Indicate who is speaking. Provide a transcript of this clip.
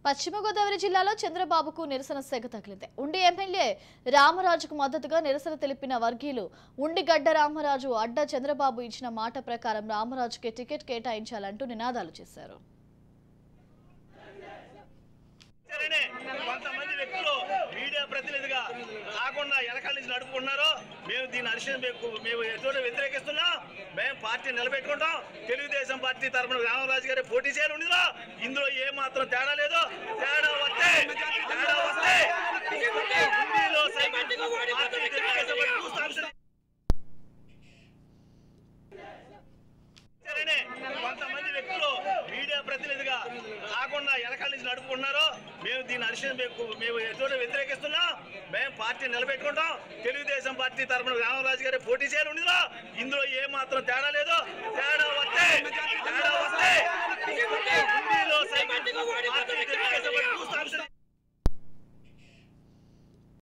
Speaker 1: పశ్చిమ గోదావరి జిల్లాలో చంద్రబాబుకు నిరసన సెగ తగిలింది. ఉండి ఎమ్మెల్యే రామరాజుకు మద్దతుగా నిరసన తెలిపిన వర్గీయులు ఉండిగడ్డ రామరాజు అడ్డ చంద్రబాబు ఇచ్చిన మాట ప్రకారం రామరాజుకి టికెట్ కేటాయించాలంటూ నినాదాలు చేశారు.
Speaker 2: కొంతమంది వ్యక్తులు మీడియా ప్రతినిధిగా కాకుండా ఎలకాల నుంచి నడుపుకుంటున్నారు. మేము దీని అరిశం మేము ఎటువంటి వ్యతిరేకిస్తున్నాం. మేము పార్టీ నిలబెట్టుకుంటాం. తెలుగుదేశం పార్టీ తరఫున రామరాజు గారి పోటీ చేయాలి ఉండిలో ఇందులో ఏ మాత్రం తేడా లేదు. తేడా వస్తే కొంతమంది వ్యక్తులు మీడియా ప్రతినిధిగా కాకుండా ఎలకాల నుంచి నడుపుకుంటున్నారు. మేము దీని అరిశం మేము ఎటువంటి వ్యతిరేకిస్తున్నాం. మేము పార్టీ నిలబెట్టుకుంటాం. తెలుగుదేశం పార్టీ తరఫున రామరాజు గారి పోటీ చేయాలి ఉండిలో ఇందులో ఏ మాత్రం తేడా లేదు. తేడా వస్తే